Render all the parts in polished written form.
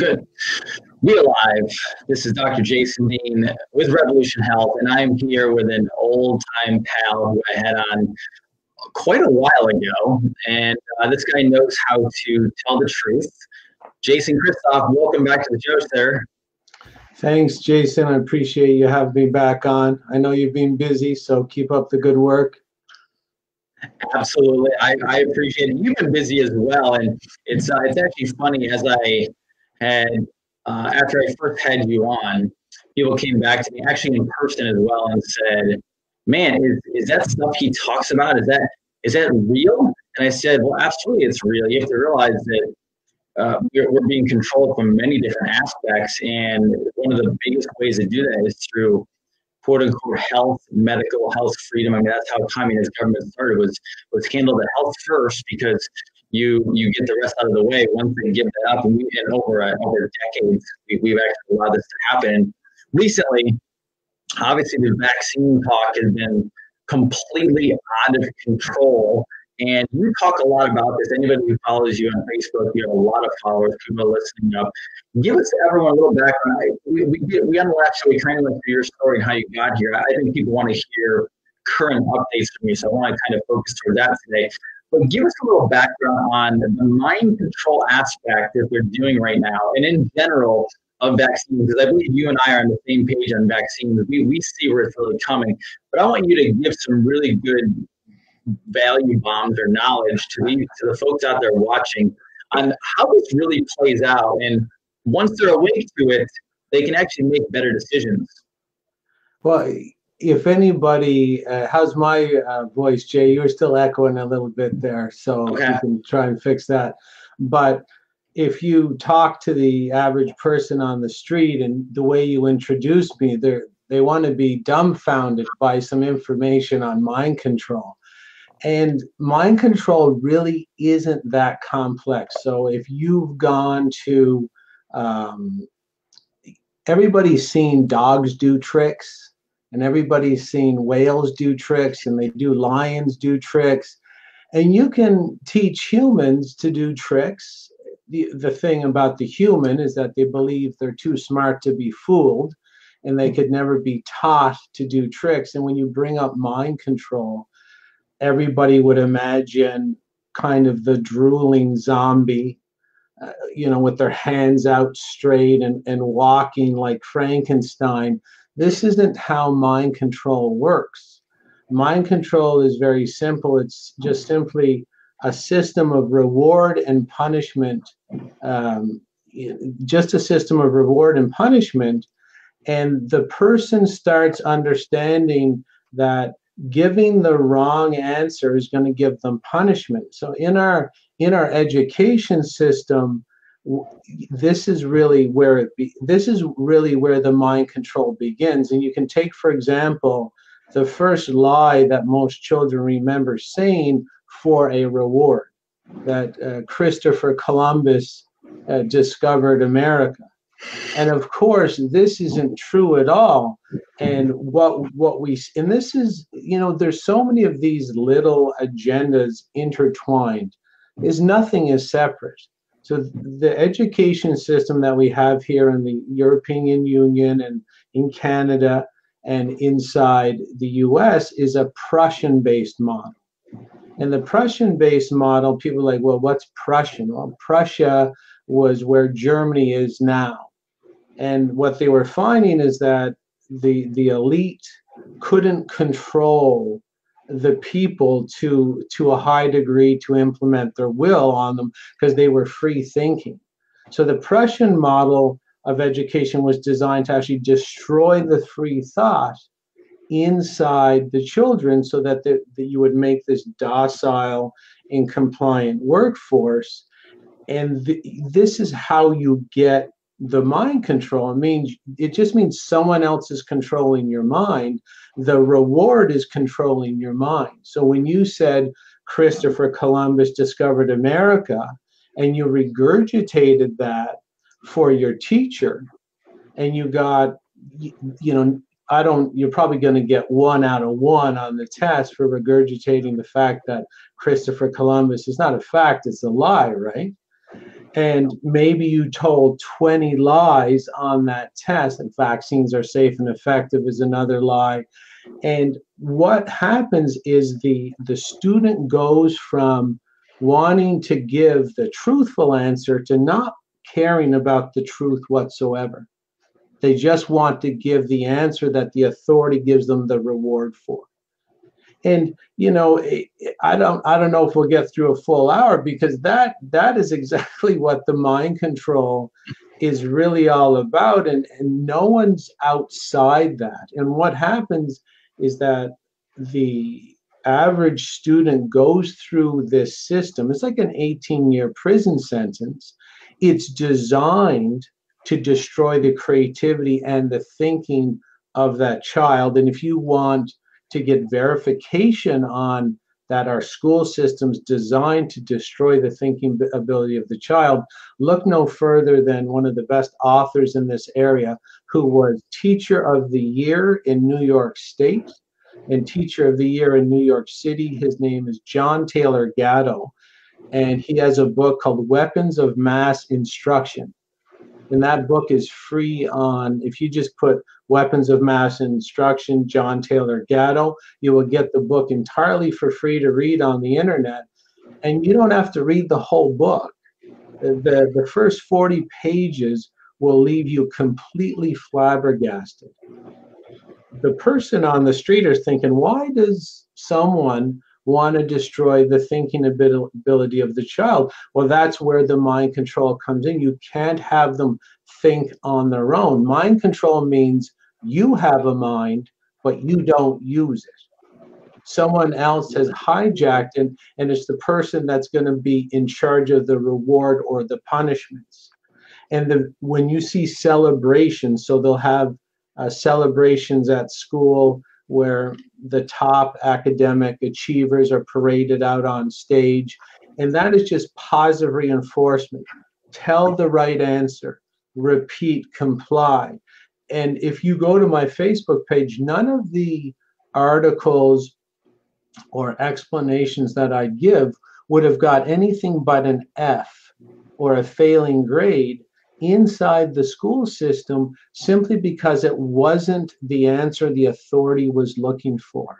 Good. We are live. This is Dr. Jason Dean with Revolution Health, and I'm here with an old-time pal who I had on quite a while ago, and this guy knows how to tell the truth. Jason Christoff, welcome back to the show, sir. Thanks, Jason. I appreciate you having me back on. I know you've been busy, so keep up the good work. Absolutely. I appreciate it. You've been busy as well, and it's actually funny as I had after I first had you on, people came back to me actually in person as well and said, "Man, is that stuff he talks about? Is that real?" And I said, "Well, absolutely, it's real. You have to realize that we're being controlled from many different aspects, and one of the biggest ways to do that is through quote unquote medical health freedom. I mean, that's how communist government started, was handle the health first, because you get the rest out of the way once they give that up. And over decades, we've actually allowed this to happen. Recently, obviously, the vaccine talk has been completely out of control. And you talk a lot about this. Anybody who follows you on Facebook, you have a lot of followers, people are listening up. Give us everyone a little background. We on the last show, we kind of went through your story and how you got here. I think people want to hear current updates from you, so I want to kind of focus toward that today. But give us a little background on the mind control aspect that they're doing right now, and in general of vaccines, because I believe you and I are on the same page on vaccines. We see where it's really coming. But I want you to give some really good value bombs or knowledge to the folks out there watching on how this really plays out. And once they're awake to it, they can actually make better decisions. Well, if anybody, how's my voice, Jay? You're still echoing a little bit there, so okay. You can try and fix that. But if you talk to the average person on the street and the way you introduce me, they want to be dumbfounded by some information on mind control. And mind control really isn't that complex. So if you've gone to, everybody's seen dogs do tricks, and everybody's seen whales do tricks, and they do lions do tricks. And you can teach humans to do tricks. The thing about the human is that they believe they're too smart to be fooled, and they could never be taught to do tricks. And when you bring up mind control, everybody would imagine kind of the drooling zombie, with their hands out straight and walking like Frankenstein. This isn't how mind control works. Mind control is very simple. It's just simply a system of reward and punishment, just a system of reward and punishment. And the person starts understanding that giving the wrong answer is going to give them punishment. So in our education system, this is really where the mind control begins. And you can take, for example, the first lie that most children remember saying for a reward, that Christopher Columbus discovered America. And of course, this isn't true at all. And and this is, there's so many of these little agendas intertwined. Nothing is separate. So the education system that we have here in the European Union and in Canada and inside the US is a Prussian-based model. And the Prussian-based model, people are like, well, what's Prussian? Well, Prussia was where Germany is now. And what they were finding is that the elite couldn't control the people to a high degree to implement their will on them because they were free thinking. So the Prussian model of education was designed to actually destroy the free thought inside the children so that you would make this docile and compliant workforce. And this is how you get the mind control. It just means someone else is controlling your mind. The reward is controlling your mind. So when you said Christopher Columbus discovered America and you regurgitated that for your teacher, and you got, you're probably going to get 1 out of 1 on the test for regurgitating the fact that Christopher Columbus is not a fact, it's a lie, right? And maybe you told 20 lies on that test, and vaccines are safe and effective is another lie. And what happens is the student goes from wanting to give the truthful answer to not caring about the truth whatsoever. They just want to give the answer that the authority gives them the reward for. And you know, I don't know if we'll get through a full hour, because that is exactly what the mind control is really all about, and no one's outside that. And what happens is that the average student goes through this system. It's like an 18-year prison sentence. It's designed to destroy the creativity and the thinking of that child. And if you want to get verification on that our school system's designed to destroy the thinking ability of the child, look no further than one of the best authors in this area, who was Teacher of the Year in New York State and Teacher of the Year in New York City. His name is John Taylor Gatto, and he has a book called Weapons of Mass Instruction. And that book is free on, if you just put Weapons of Mass Instruction, John Taylor Gatto, you will get the book entirely for free to read on the internet. And you don't have to read the whole book. The first 40 pages will leave you completely flabbergasted. The person on the street is thinking, why does someone want to destroy the thinking ability of the child? Well, that's where the mind control comes in. You can't have them think on their own. Mind control means you have a mind, but you don't use it. Someone else has hijacked it, and it's the person that's going to be in charge of the reward or the punishments. And when you see celebrations, so they'll have celebrations at school where the top academic achievers are paraded out on stage. And that is just positive reinforcement. Tell the right answer, repeat, comply. And if you go to my Facebook page, none of the articles or explanations that I give would have got anything but an F or a failing grade inside the school system, simply because it wasn't the answer the authority was looking for.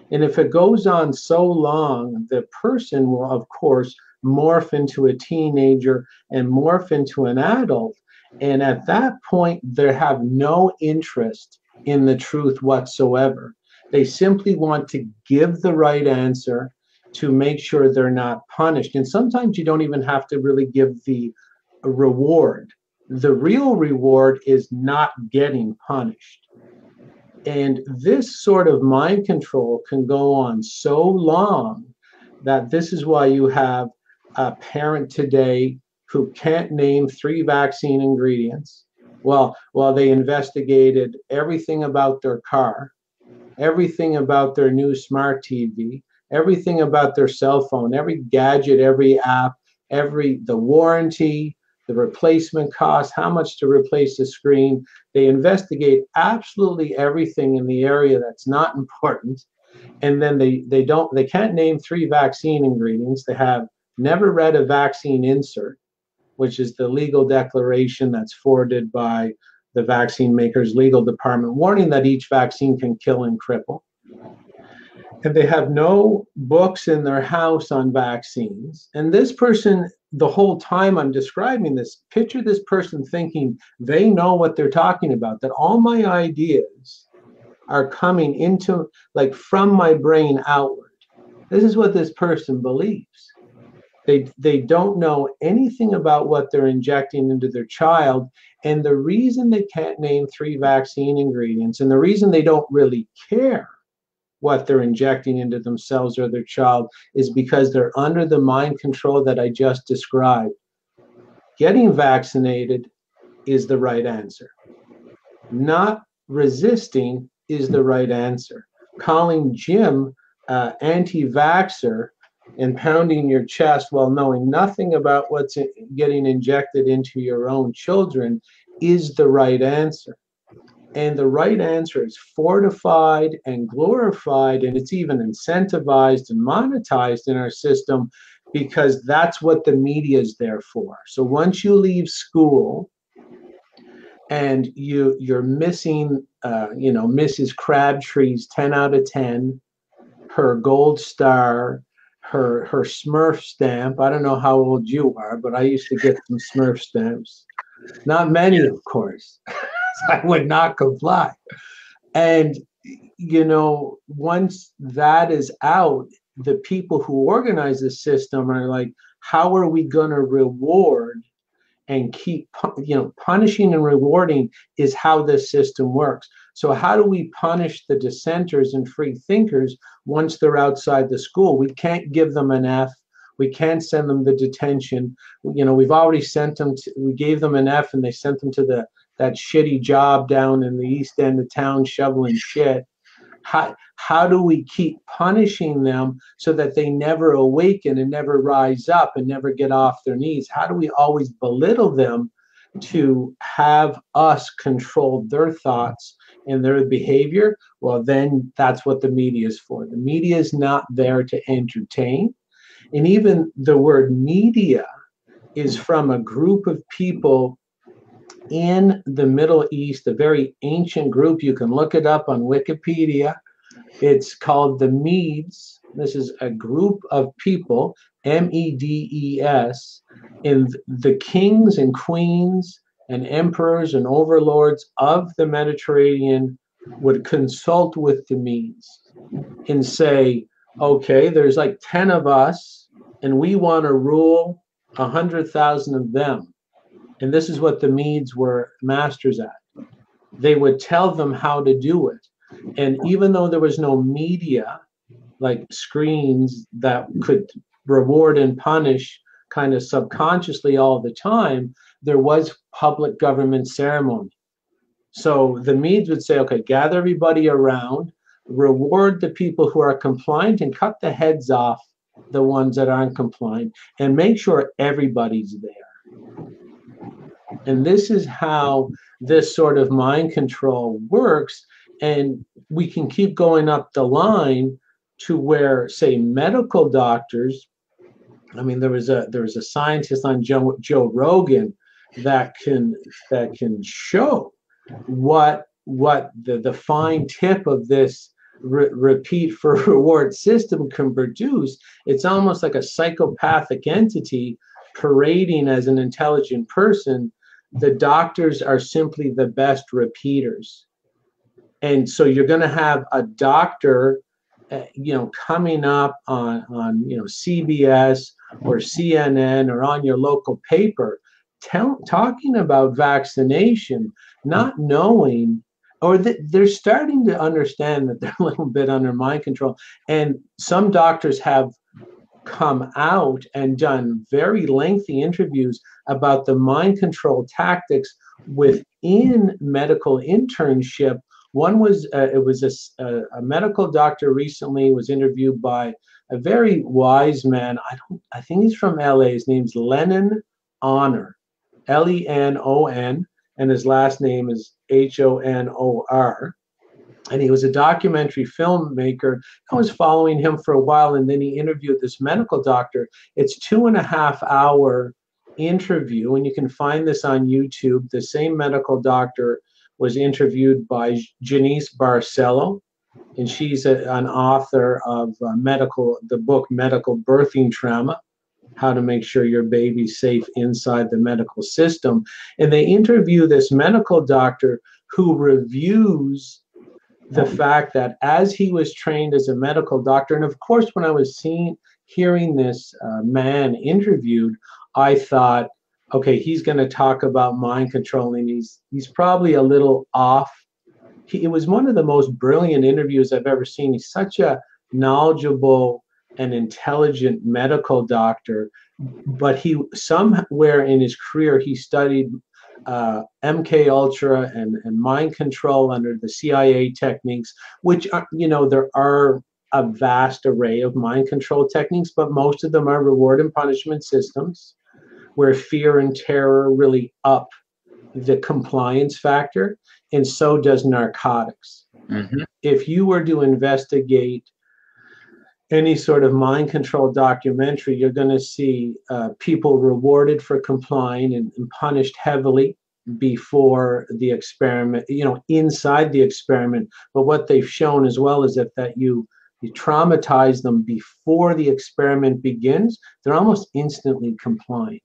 And if it goes on so long, the person will, of course, morph into a teenager and morph into an adult. And at that point, they have no interest in the truth whatsoever. They simply want to give the right answer to make sure they're not punished. And sometimes you don't even have to really give the reward. The real reward is not getting punished. And this sort of mind control can go on so long that this is why you have a parent today who can't name 3 vaccine ingredients. Well, while they investigated everything about their car, everything about their new smart TV, everything about their cell phone, every gadget, every app, the warranty, the replacement cost, how much to replace the screen. They investigate absolutely everything in the area that's not important. And then they can't name 3 vaccine ingredients. They have never read a vaccine insert, which is the legal declaration that's forwarded by the vaccine maker's legal department, warning that each vaccine can kill and cripple. And they have no books in their house on vaccines. And this person, the whole time I'm describing this, picture this person thinking they know what they're talking about, that all my ideas are coming into, like, from my brain outward. This is what this person believes. They don't know anything about what they're injecting into their child. And the reason they can't name 3 vaccine ingredients, and the reason they don't really care what they're injecting into themselves or their child, is because they're under the mind control that I just described. Getting vaccinated is the right answer. Not resisting is the right answer. Calling Jim anti-vaxxer and pounding your chest while knowing nothing about what's getting injected into your own children is the right answer. And the right answer is fortified and glorified, and it's even incentivized and monetized in our system because that's what the media is there for. So once you leave school and you're missing, Mrs. Crabtree's 10 out of 10, her gold star, her Smurf stamp. I don't know how old you are, but I used to get some Smurf stamps. Not many, of course. I would not comply. And, once that is out, the people who organize the system are like, how are we going to reward and keep, punishing and rewarding is how this system works. So how do we punish the dissenters and free thinkers once they're outside the school? We can't give them an F. We can't send them to detention. We've already we gave them an F and they sent them to that shitty job down in the east end of town shoveling shit. How do we keep punishing them so that they never awaken and never rise up and never get off their knees? How do we always belittle them to have us control their thoughts and their behavior? Well, then that's what the media is for. The media is not there to entertain. And even the word media is from a group of people in the Middle East, a very ancient group. You can look it up on Wikipedia. It's called the Medes. This is a group of people, Medes, and the kings and queens and emperors and overlords of the Mediterranean would consult with the Medes and say, okay, there's like 10 of us, and we want to rule 100,000 of them. And this is what the Medes were masters at. They would tell them how to do it. And even though there was no media, like screens that could reward and punish kind of subconsciously all the time, there was public government ceremony. So the Medes would say, okay, gather everybody around, reward the people who are compliant, and cut the heads off the ones that aren't compliant, and make sure everybody's there. And this is how this sort of mind control works. And we can keep going up the line to where, say, medical doctors, I mean, there was a scientist on Joe Rogan that can show what the fine tip of this repeat for reward system can produce. It's almost like a psychopathic entity parading as an intelligent person. The doctors are simply the best repeaters. And so you're going to have a doctor, coming up on CBS or CNN or on your local paper, talking about vaccination, not knowing, or they're starting to understand that they're a little bit under mind control. And some doctors have come out and done very lengthy interviews about the mind control tactics within medical internship. One was it was a medical doctor recently was interviewed by a very wise man. I think he's from LA. His name's Lenon Honor, Lenon, and his last name is Honor. And he was a documentary filmmaker. I was following him for a while, and then he interviewed this medical doctor. It's 2.5-hour interview, and you can find this on YouTube. The same medical doctor was interviewed by Janice Barcelo, and she's an author of the book Medical Birthing Trauma, How to Make Sure Your Baby's Safe Inside the Medical System. And they interview this medical doctor who reviews the fact that as he was trained as a medical doctor, and of course, when I was hearing this man interviewed, I thought, okay, he's going to talk about mind controlling. He's probably a little off. It was one of the most brilliant interviews I've ever seen. He's such a knowledgeable and intelligent medical doctor, but he somewhere in his career, he studied MK Ultra and mind control under the CIA techniques, which are, there are a vast array of mind control techniques, but most of them are reward and punishment systems where fear and terror really up the compliance factor, and so does narcotics. Mm-hmm. If you were to investigate any sort of mind control documentary, you're going to see people rewarded for complying and punished heavily before the experiment, inside the experiment. But what they've shown as well is that you traumatize them before the experiment begins, they're almost instantly compliant.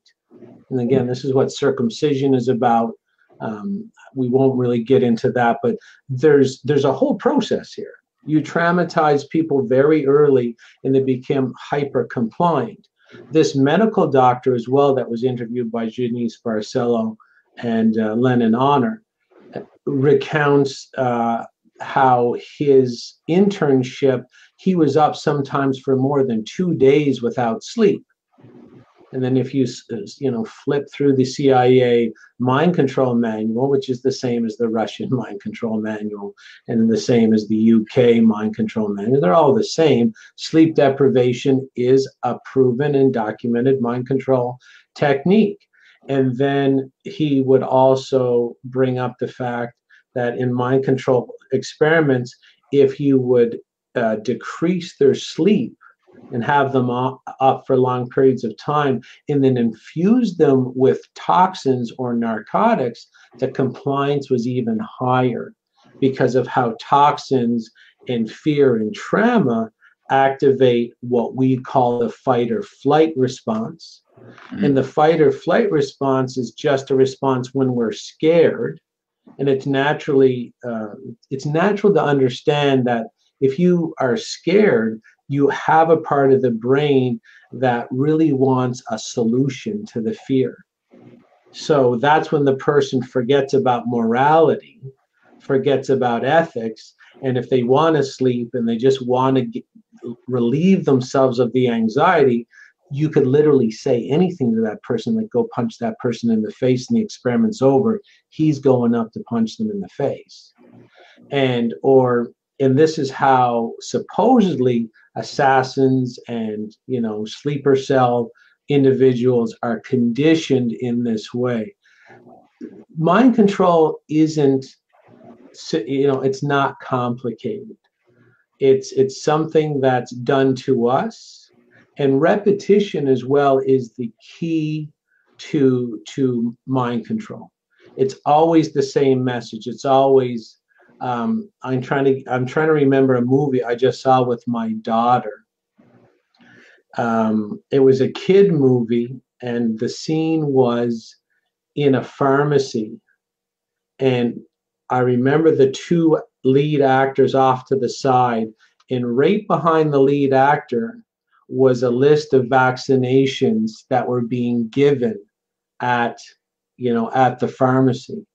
And again, this is what circumcision is about. We won't really get into that, but there's a whole process here. You traumatize people very early and they become hyper compliant. This medical doctor as well that was interviewed by Janice Barcelo and Lennon Honor recounts how his internship, he was up sometimes for more than 2 days without sleep. And then if you flip through the CIA mind control manual, which is the same as the Russian mind control manual and the same as the UK mind control manual, they're all the same. Sleep deprivation is a proven and documented mind control technique. And then he would also bring up the fact that in mind control experiments, if you would decrease their sleep and have them up for long periods of time and then infuse them with toxins or narcotics, the compliance was even higher because of how toxins and fear and trauma activate what we call the fight or flight response. And the fight or flight response is just a response when we're scared. And it's natural to understand that if you are scared, you have a part of the brain that really wants a solution to the fear. So that's when the person forgets about morality, forgets about ethics, and if they want to sleep and they just want to relieve themselves of the anxiety, you could literally say anything to that person, like go punch that person in the face and the experiment's over. He's going up to punch them in the face. And this is how supposedly assassins and sleeper cell individuals are conditioned in this way. Mind control isn't, it's not complicated. It's something that's done to us. And repetition as well is the key to mind control. It's always the same message. It's always I'm trying to remember a movie I just saw with my daughter. It was a kid movie, and the scene was in a pharmacy. And I remember the two lead actors off to the side, and right behind the lead actor was a list of vaccinations that were being given at the pharmacy.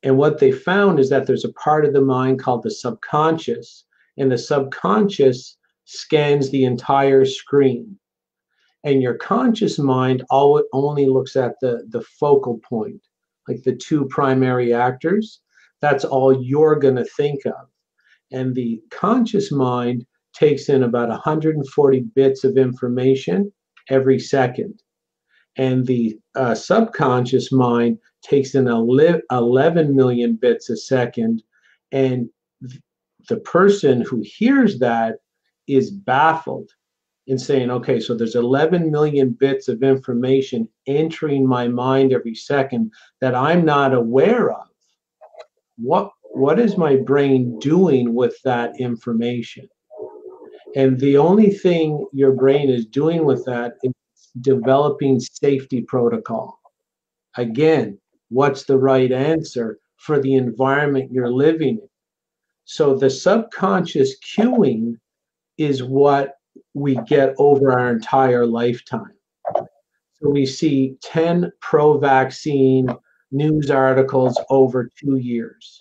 And what they found is that there's a part of the mind called the subconscious, and the subconscious scans the entire screen. And your conscious mind only looks at the focal point, like the two primary actors. That's all you're going to think of. And the conscious mind takes in about 140 bits of information every second. And the subconscious mind takes in 11 million bits a second. And the person who hears that is baffled in saying, okay, so there's 11 million bits of information entering my mind every second that I'm not aware of. What is my brain doing with that information? And the only thing your brain is doing with that is developing safety protocol. Again, what's the right answer for the environment you're living in? So the subconscious cueing is what we get over our entire lifetime. So we see 10 pro-vaccine news articles over 2 years.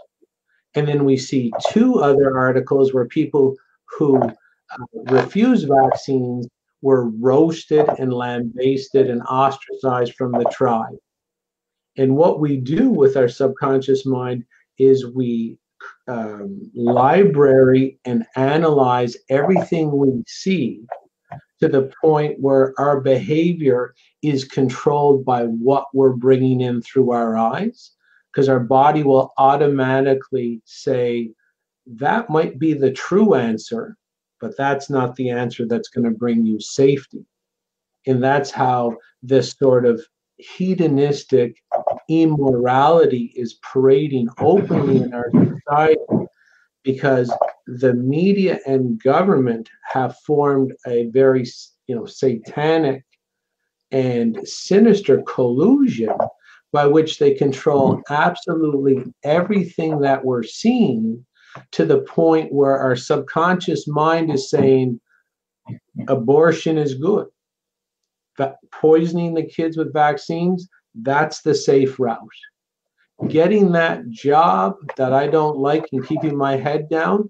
And then we see 2 other articles where people who refuse vaccines were roasted and lambasted and ostracized from the tribe. And what we do with our subconscious mind is we library and analyze everything we see to the point where our behavior is controlled by what we're bringing in through our eyes, because our body will automatically say, that might be the true answer, but that's not the answer that's going to bring you safety. And that's how this sort of hedonistic immorality is parading openly in our society, because the media and government have formed a very, satanic and sinister collusion by which they control absolutely everything that we're seeing, to the point where our subconscious mind is saying abortion is good. Poisoning the kids with vaccines, that's the safe route. Getting that job that I don't like and keeping my head down,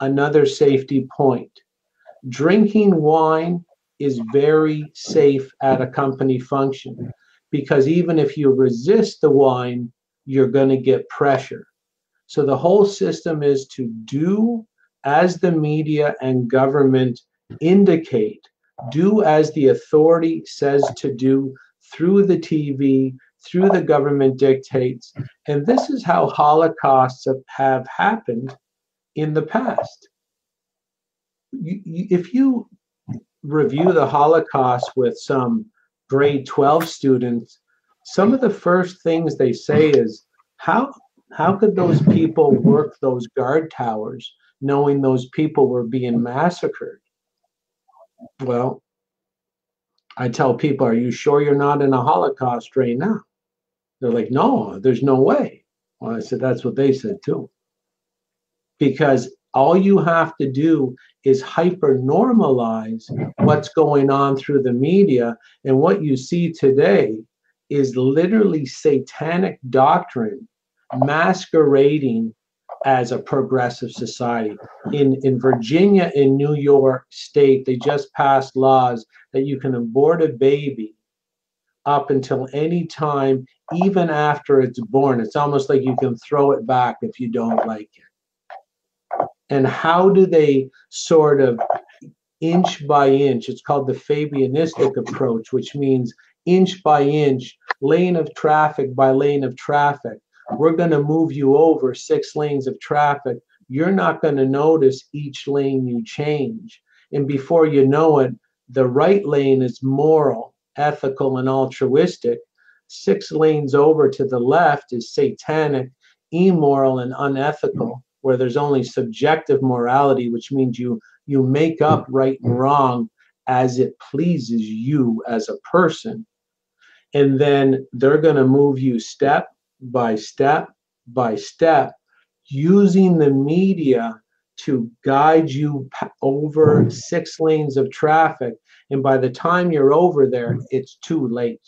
another safety point. Drinking wine is very safe at a company function, because even if you resist the wine, you're going to get pressure. So the whole system is to do as the media and government indicate, do as the authority says to do through the TV, through the government dictates. And this is how Holocausts have happened in the past. If you review the Holocaust with some grade 12 students, some of the first things they say is, how could those people work those guard towers knowing those people were being massacred? Well, I tell people, are you sure you're not in a Holocaust right now? They're like, no, there's no way. Well, I said, that's what they said too. Because all you have to do is hyper normalize what's going on through the media. And what you see today is literally satanic doctrine masquerading as a progressive society. In Virginia, in New York State, they just passed laws that you can abort a baby up until any time, even after it's born. It's almost like you can throw it back if you don't like it. And how do they sort of inch by inch? It's called the Fabianistic approach, which means inch by inch, lane of traffic by lane of traffic. We're going to move you over 6 lanes of traffic. You're not going to notice each lane you change. And before you know it, the right lane is moral, ethical, and altruistic. 6 lanes over to the left is satanic, immoral, and unethical, where there's only subjective morality, which means you make up right and wrong as it pleases you as a person. And then they're going to move you step by step by step, using the media to guide you over 6 lanes of traffic. And by the time you're over there, it's too late.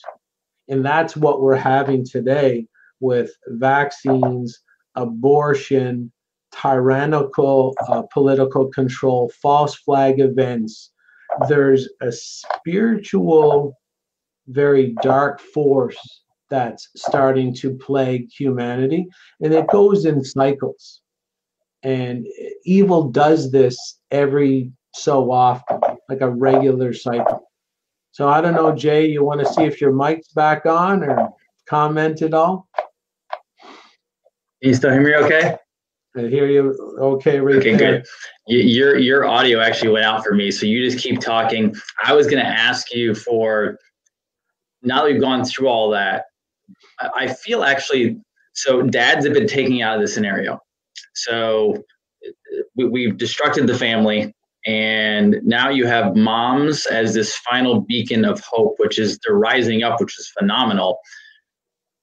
And that's what we're having today with vaccines, abortion, tyrannical political control, false flag events. There's a spiritual, very dark force that's starting to plague humanity, and it goes in cycles. And evil does this every so often, like a regular cycle. So I don't know, Jay, you want to see if your mic's back on or comment at all? Can you still hear me okay? I hear you okay right there. Good. Your audio actually went out for me, so you just keep talking. I was going to ask you for, now that we've gone through all that, I feel actually, so dads have been taken out of the scenario. So we've destructed the family, and now you have moms as this final beacon of hope, which is they're rising up, which is phenomenal.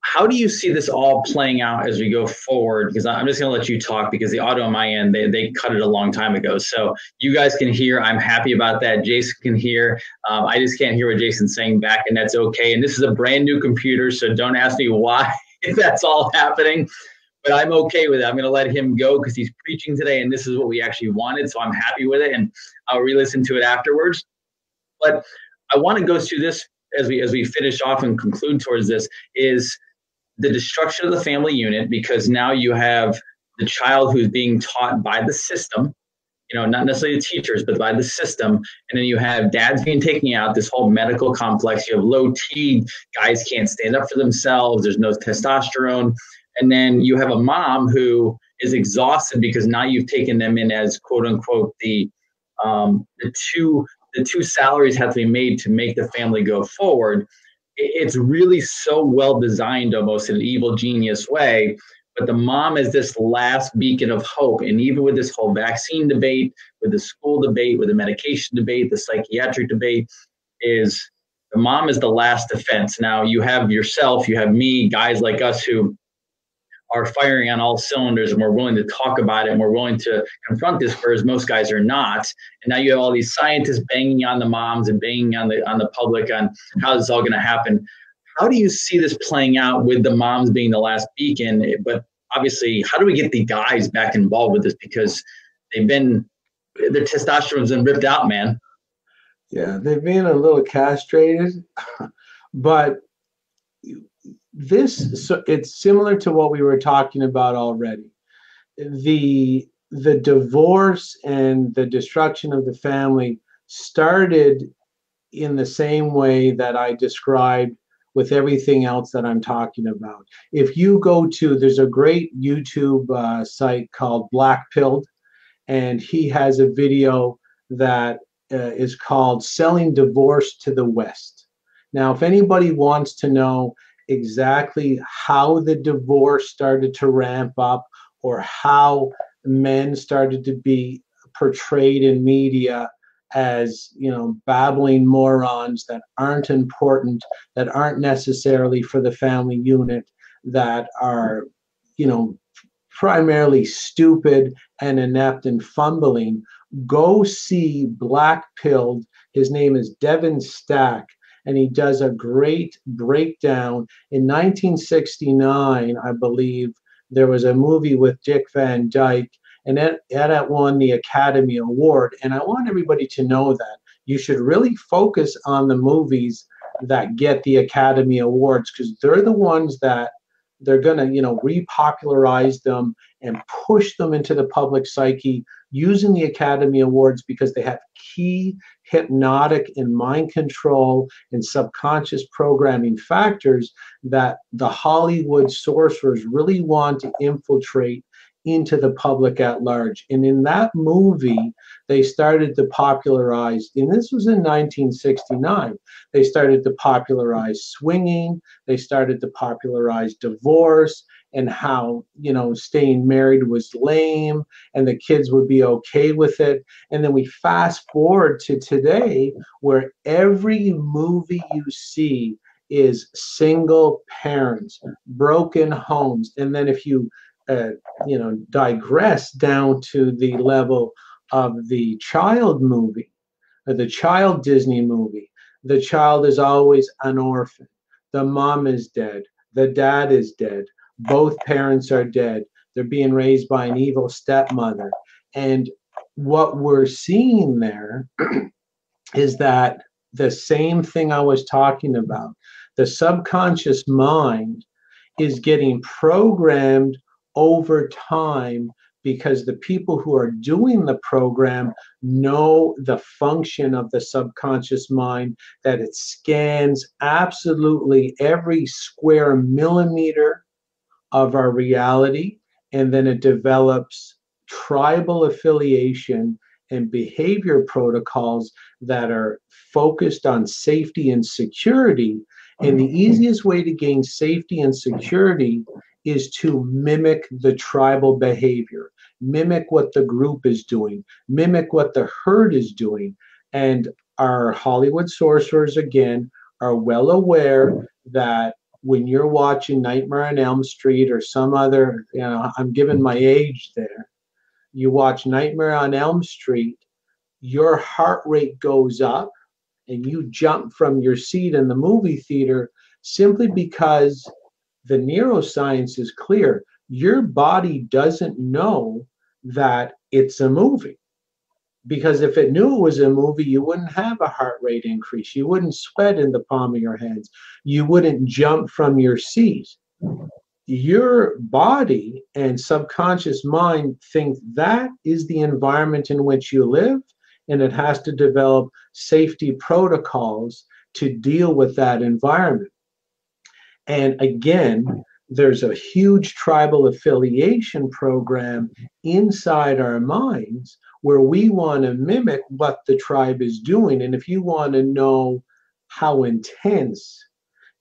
How do you see this all playing out as we go forward? Because I'm just going to let you talk, because the audio on my end, they cut it a long time ago. So you guys can hear. I'm happy about that. Jason can hear. I just can't hear what Jason's saying back, and that's okay. And this is a brand new computer, so don't ask me why that's all happening. But I'm okay with it. I'm going to let him go because he's preaching today, and this is what we actually wanted. So I'm happy with it, and I'll re-listen to it afterwards. But I want to go through this as we finish off and conclude towards this, is the destruction of the family unit, because now you have the child who's being taught by the system, not necessarily the teachers, but by the system. And then you have dads being taken out, this whole medical complex. You have low T, guys can't stand up for themselves. There's no testosterone. And then you have a mom who is exhausted because now you've taken them in as, quote unquote, the the two salaries have to be made to make the family go forward. It's really so well designed, almost in an evil genius way. But the mom is this last beacon of hope. And even with this whole vaccine debate, with the school debate, with the medication debate, the psychiatric debate, is the mom is the last defense. Now you have yourself, you have me, guys like us who are firing on all cylinders, and we're willing to talk about it, and we're willing to confront this, whereas most guys are not. And now you have all these scientists banging on the moms and banging on the public on how this is all going to happen. How do you see this playing out with the moms being the last beacon? But obviously, how do we get the guys back involved with this? Because their testosterone's been ripped out, man. Yeah, they've been a little castrated, but it's similar to what we were talking about already. The divorce and the destruction of the family started in the same way that I described with everything else that I'm talking about. If you there's a great YouTube site called Black Pilled, and he has a video that is called Selling Divorce to the West. Now, if anybody wants to know exactly how the divorce started to ramp up, or how men started to be portrayed in media as, babbling morons that aren't important, that aren't necessarily for the family unit, that are, primarily stupid and inept and fumbling, go see Black Pilled. His name is Devin Stack, and he does a great breakdown. In 1969, I believe, there was a movie with Dick Van Dyke, and that won the Academy Award. And I want everybody to know that you should really focus on the movies that get the Academy Awards, because they're the ones that they're going to, repopularize them and push them into the public psyche using the Academy Awards, because they have key hypnotic and mind control and subconscious programming factors that the Hollywood sorcerers really want to infiltrate into the public at large. And in that movie, they started to popularize, and this was in 1969, they started to popularize swinging, they started to popularize divorce, and how, staying married was lame and the kids would be okay with it. And then we fast forward to today, where every movie you see is single parents, broken homes. And then if you digress down to the level of the child movie, or the child Disney movie, the child is always an orphan. The mom is dead. The dad is dead. Both parents are dead. They're being raised by an evil stepmother. And what we're seeing there is that the same thing I was talking about. The subconscious mind is getting programmed over time, because the people who are doing the program know the function of the subconscious mind, that it scans absolutely every square millimeter of our reality, and then it develops tribal affiliation and behavior protocols that are focused on safety and security. And the easiest way to gain safety and security is to mimic the tribal behavior, mimic what the group is doing, mimic what the herd is doing. And our Hollywood sorcerers, again, are well aware that when you're watching Nightmare on Elm Street or some other, I'm giving my age there, you watch Nightmare on Elm Street, your heart rate goes up and you jump from your seat in the movie theater, simply because the neuroscience is clear. Your body doesn't know that it's a movie. Because if it knew it was a movie, you wouldn't have a heart rate increase. You wouldn't sweat in the palm of your hands. You wouldn't jump from your seat. Your body and subconscious mind think that is the environment in which you live, and it has to develop safety protocols to deal with that environment. And again, there's a huge tribal affiliation program inside our minds, where we want to mimic what the tribe is doing. And if you want to know how intense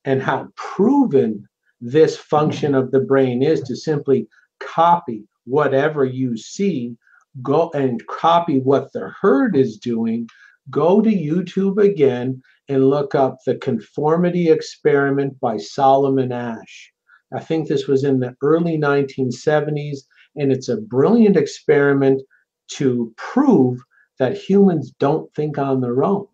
and how proven this function of the brain is to simply copy whatever you see, go and copy what the herd is doing, go to YouTube again and look up The Conformity Experiment by Solomon Asch. I think this was in the early 1970s, and it's a brilliant experiment to prove that humans don't think on their own.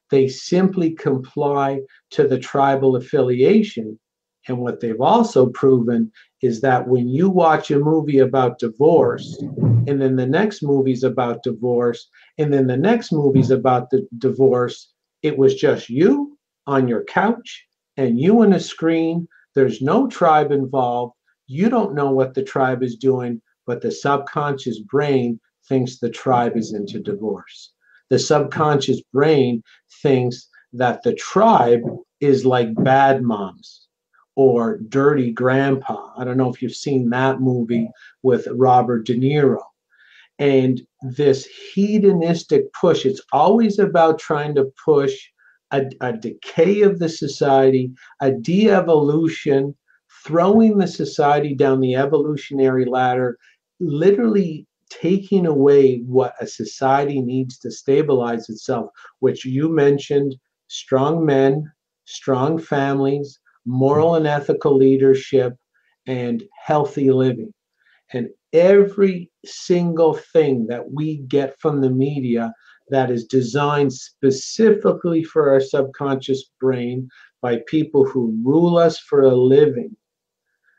They simply comply to the tribal affiliation. And what they've also proven is that when you watch a movie about divorce, and then the next movie's about divorce, and then the next movie's about the divorce, it was just you on your couch and you on a screen. There's no tribe involved. You don't know what the tribe is doing, but the subconscious brain thinks the tribe is into divorce. The subconscious brain thinks that the tribe is like Bad Moms or Dirty Grandpa. I don't know if you've seen that movie with Robert De Niro. And this hedonistic push, it's always about trying to push a decay of the society, a de-evolution, throwing the society down the evolutionary ladder, literally taking away what a society needs to stabilize itself, which you mentioned: strong men, strong families, moral and ethical leadership, and healthy living. And every single thing that we get from the media that is designed specifically for our subconscious brain by people who rule us for a living,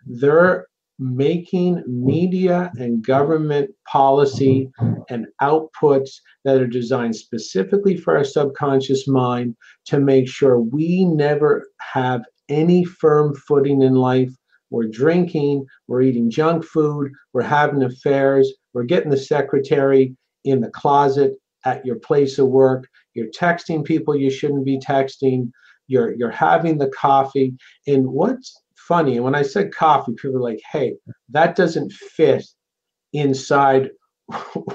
they're making media and government policy and outputs that are designed specifically for our subconscious mind to make sure we never have any firm footing in life. We're drinking, we're eating junk food, we're having affairs, we're getting the secretary in the closet at your place of work, you're texting people you shouldn't be texting, you're having the coffee. And what's funny, and when I said coffee, people are like, hey, that doesn't fit inside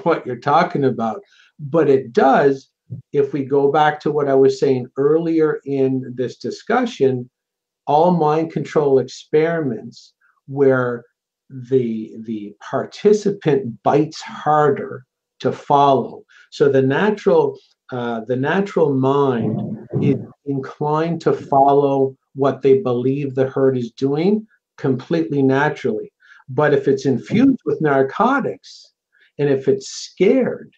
what you're talking about. But it does if we go back to what I was saying earlier in this discussion, all mind control experiments where the participant bites harder to follow. So the natural mind is inclined to follow what they believe the herd is doing completely naturally. But if it's infused with narcotics and if it's scared,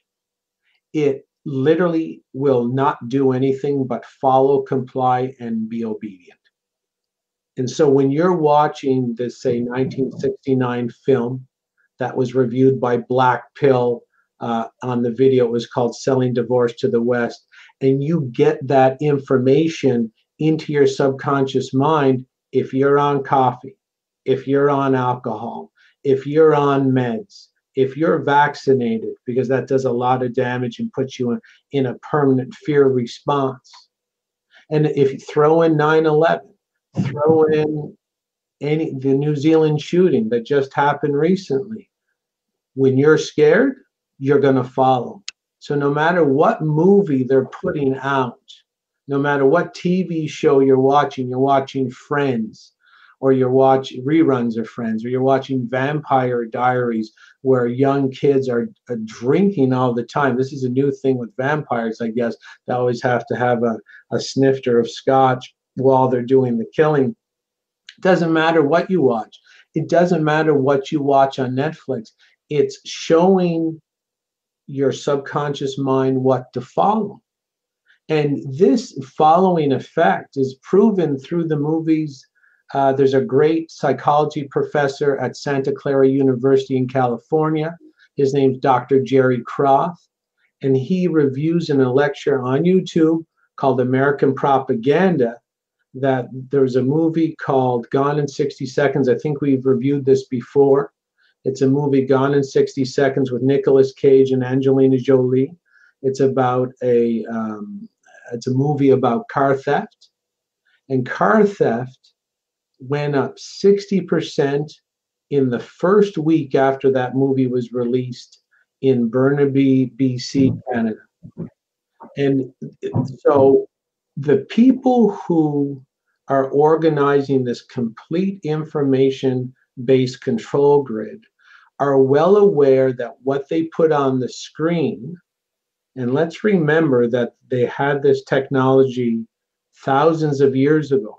it literally will not do anything but follow, comply, and be obedient. And so when you're watching this, say, 1969 film that was reviewed by Black Pill on the video, it was called Selling Divorce to the West, and you get that information into your subconscious mind, if you're on coffee, if you're on alcohol, if you're on meds, if you're vaccinated, because that does a lot of damage and puts you in a permanent fear response. And if you throw in 9/11, throw in the New Zealand shooting that just happened recently. When you're scared, you're going to follow. So no matter what movie they're putting out, no matter what TV show you're watching Friends, or you're watching reruns of Friends, or you're watching Vampire Diaries, where young kids are drinking all the time. This is a new thing with vampires, I guess. They always have to have a snifter of scotch while they're doing the killing. It doesn't matter what you watch. It doesn't matter what you watch on Netflix. It's showing your subconscious mind what to follow. And this following effect is proven through the movies. There's a great psychology professor at Santa Clara University in California. His name's Dr. Jerry Croft. And he reviews in a lecture on YouTube called American Propaganda that there's a movie called Gone in 60 Seconds. I think we've reviewed this before. It's a movie, Gone in 60 Seconds, with Nicolas Cage and Angelina Jolie. It's about it's a movie about car theft. And car theft went up 60% in the first week after that movie was released in Burnaby, BC, Canada. And so the people who are organizing this complete information-based control grid are well aware that what they put on the screen, and let's remember that they had this technology thousands of years ago,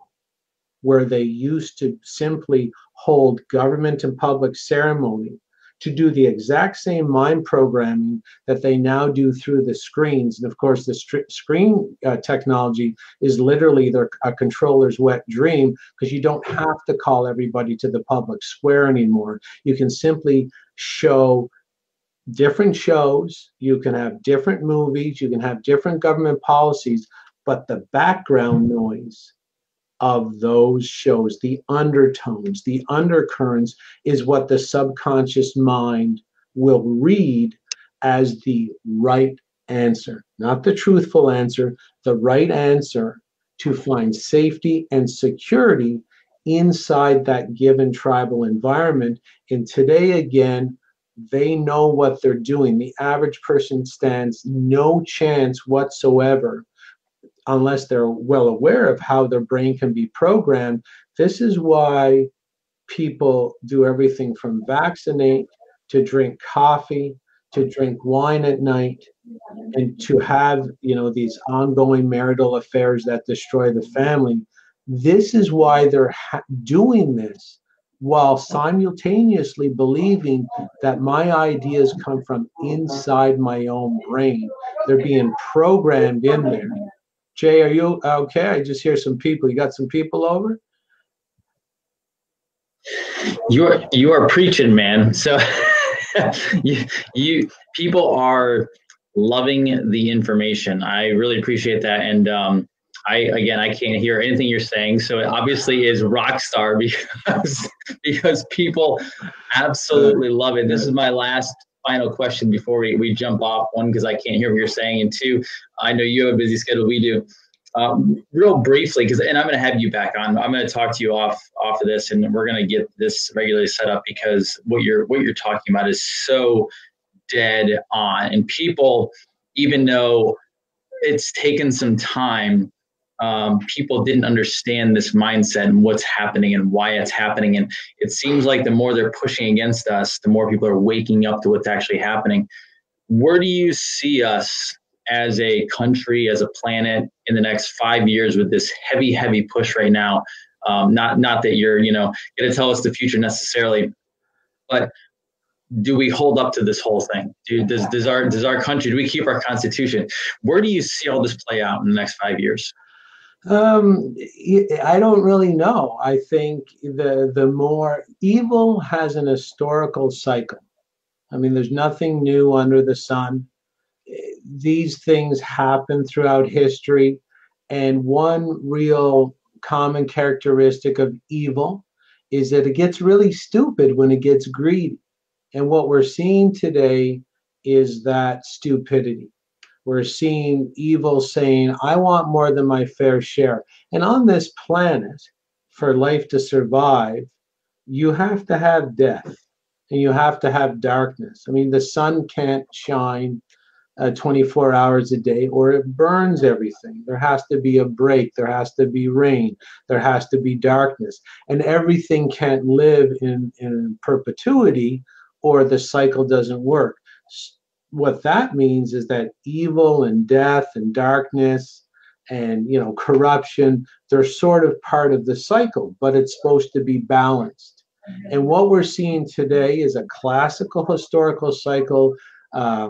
where they used to simply hold government and public ceremony to do the exact same mind programming that they now do through the screens. And of course, the screen technology is literally a controller's wet dream, because you don't have to call everybody to the public square anymore. You can simply show different shows, you can have different movies, you can have different government policies, but the background noise of those shows, the undertones, the undercurrents, is what the subconscious mind will read as the right answer, not the truthful answer, the right answer to find safety and security inside that given tribal environment. And today, again, they know what they're doing. The average person stands no chance whatsoever unless they're well aware of how their brain can be programmed. This is why people do everything from vaccinate to drink coffee to drink wine at night and to have, these ongoing marital affairs that destroy the family. This is why they're doing this, while simultaneously believing that my ideas come from inside my own brain. They're being programmed in there. Jay, are you okay? I just hear some people. You got some people over? You are preaching, man. So you people are loving the information. I really appreciate that. And I can't hear anything you're saying. So it obviously is rock star because people absolutely love it. This is my last final question before we jump off. One, because I can't hear what you're saying, and two, I know you have a busy schedule. We do. Real briefly, and I'm going to have you back on. I'm going to talk to you off of this, and we're going to get this regularly set up, because what you're talking about is so dead on. And people, even though it's taken some time, people didn't understand this mindset and what's happening and why it's happening. And it seems like the more they're pushing against us, the more people are waking up to what's actually happening. Where do you see us as a country, as a planet, in the next 5 years with this heavy push right now? Not that you're, going to tell us the future necessarily, but do we hold up to this whole thing? Does our country, do we keep our constitution? Where do you see all this play out in the next 5 years? I don't really know. I think the more evil has an historical cycle. I mean, there's nothing new under the sun. These things happen throughout history. And one real common characteristic of evil is that it gets really stupid when it gets greedy. And what we're seeing today is that stupidity. We're seeing evil saying, I want more than my fair share. And on this planet, for life to survive, you have to have death and you have to have darkness. I mean, the sun can't shine 24 hours a day or it burns everything. There has to be a break. There has to be rain. There has to be darkness. And everything can't live in perpetuity, or the cycle doesn't work. What that means is that evil and death and darkness and corruption, they're sort of part of the cycle, but it's supposed to be balanced. And what we're seeing today is a classical historical cycle. I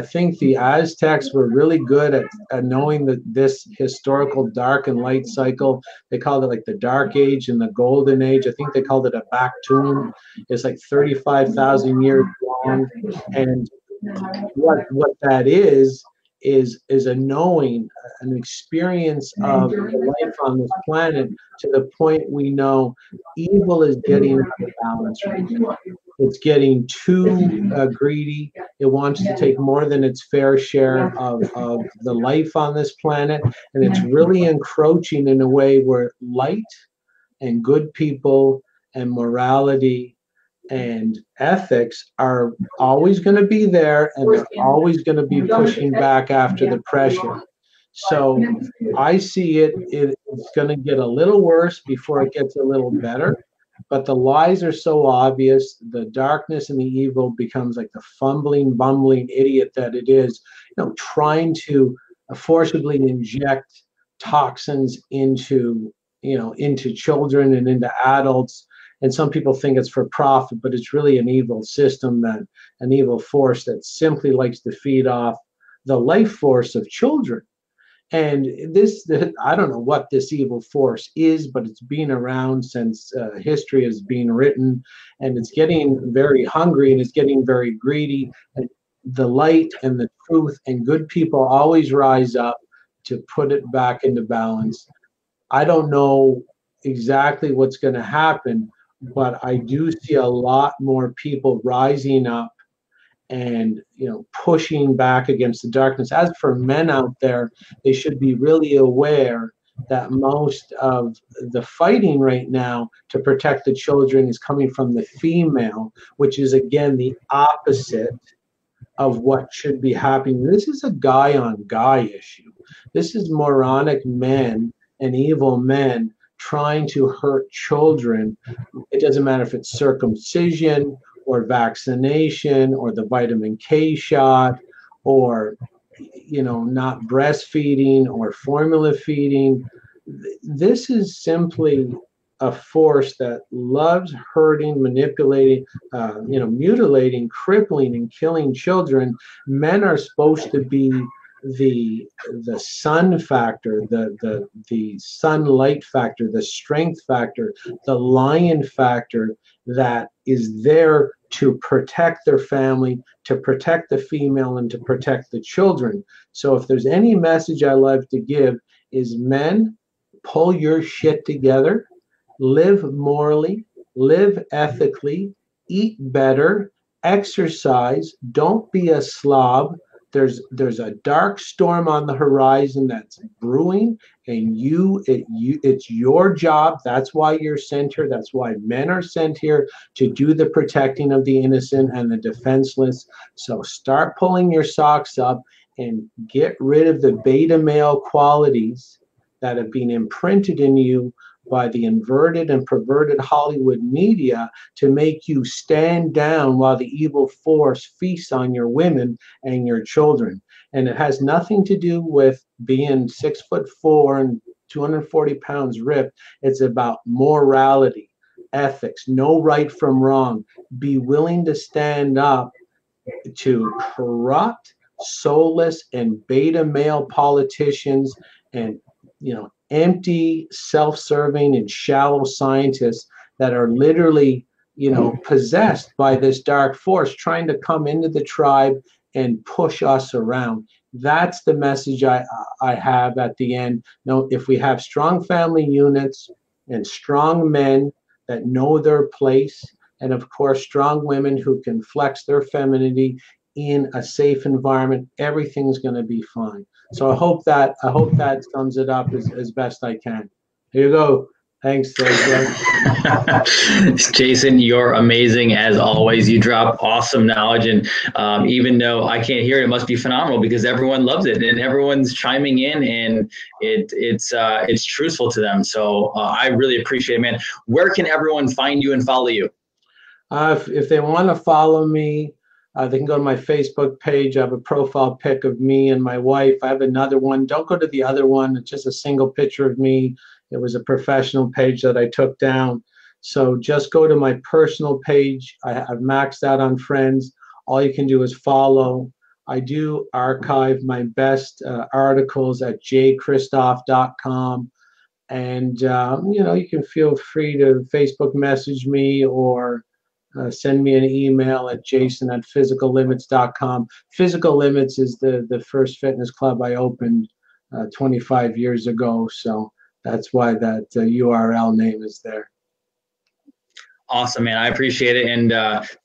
think the Aztecs were really good at knowing that this historical dark and light cycle, they called it like the Dark Age and the Golden Age. I think they called it a back tomb. It's like 35,000 years long. And what that is a knowing, an experience of life on this planet, to the point we know evil is getting out of balance right now. It's getting too greedy. It wants to take more than its fair share of the life on this planet. And it's really encroaching in a way where light and good people and morality and ethics are always going to be there, and they're always going to be pushing back after the pressure. So I see it's going to get a little worse before it gets a little better. But the lies are so obvious, the darkness and the evil becomes like the fumbling, bumbling idiot that it is, trying to forcibly inject toxins into children and into adults. And some people think it's for profit, but it's really an evil system, an evil force that simply likes to feed off the life force of children. And I don't know what this evil force is, but it's been around since history has been written, and it's getting very hungry and it's getting very greedy. And the light and the truth and good people always rise up to put it back into balance. I don't know exactly what's going to happen, but I do see a lot more people rising up and pushing back against the darkness. As for men out there, they should be really aware that most of the fighting right now to protect the children is coming from the female, which is again the opposite of what should be happening. This is a guy on guy issue. This is moronic men and evil men trying to hurt children. It doesn't matter if it's circumcision or vaccination or the vitamin K shot or not breastfeeding or formula feeding. This is simply a force that loves hurting, manipulating, mutilating, crippling, and killing children. Men are supposed to be the sun factor, the sunlight factor, the strength factor, the lion factor that is there to protect their family, to protect the female, and to protect the children. So if there's any message I love to give is, men, pull your shit together, live morally, live ethically, eat better, exercise, don't be a slob. There's a dark storm on the horizon that's brewing, and it's your job. That's why you're sent here. That's why men are sent here, to do the protecting of the innocent and the defenseless. So start pulling your socks up and get rid of the beta male qualities that have been imprinted in you by the inverted and perverted Hollywood media to make you stand down while the evil force feasts on your women and your children. And it has nothing to do with being 6'4" and 240 pounds ripped. It's about morality, ethics, know right from wrong. Be willing to stand up to corrupt, soulless, and beta male politicians and empty, self-serving, and shallow scientists that are literally, possessed by this dark force trying to come into the tribe and push us around. That's the message I have at the end. If we have strong family units and strong men that know their place, and of course strong women who can flex their femininity in a safe environment, everything's going to be fine. So I hope that sums it up as best I can. Here you go. Thanks, Jason, you're amazing as always. You drop awesome knowledge, and even though I can't hear it, it must be phenomenal because everyone loves it and everyone's chiming in, and it's truthful to them. So I really appreciate it, man. Where can everyone find you and follow you? If they want to follow me, they can go to my Facebook page. I have a profile pic of me and my wife. I have another one. Don't go to the other one. It's just a single picture of me. It was a professional page that I took down. So just go to my personal page. I've maxed out on friends. All you can do is follow. I do archive my best articles at jchristoff.com. And, you can feel free to Facebook message me or send me an email at jason@physicallimits.com. Physical Limits is the first fitness club I opened 25 years ago. So that's why that URL name is there. Awesome, man. I appreciate it. And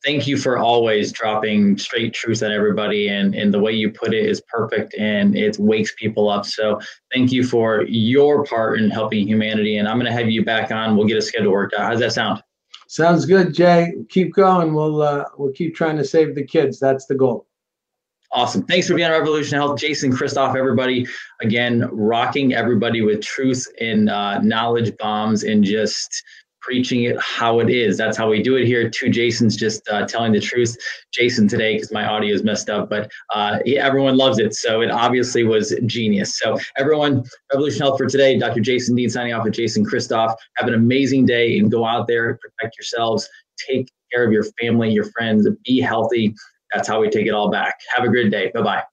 thank you for always dropping straight truth at everybody. And the way you put it is perfect and it wakes people up. So thank you for your part in helping humanity. And I'm going to have you back on. We'll get a schedule worked out. How's that sound? Sounds good, Jay. Keep going. We'll keep trying to save the kids. That's the goal. Awesome. Thanks for being on Revolution Health. Jason Christoff, everybody. Again, rocking everybody with truth and knowledge bombs and just preaching it how it is. That's how we do it here. Two Jasons just telling the truth. Jason today, because my audio is messed up, but everyone loves it. So it obviously was genius. So everyone, Revolution Health for today. Dr. Jason Dean signing off with Jason Christoff. Have an amazing day and go out there, protect yourselves, take care of your family, your friends, be healthy. That's how we take it all back. Have a good day. Bye-bye.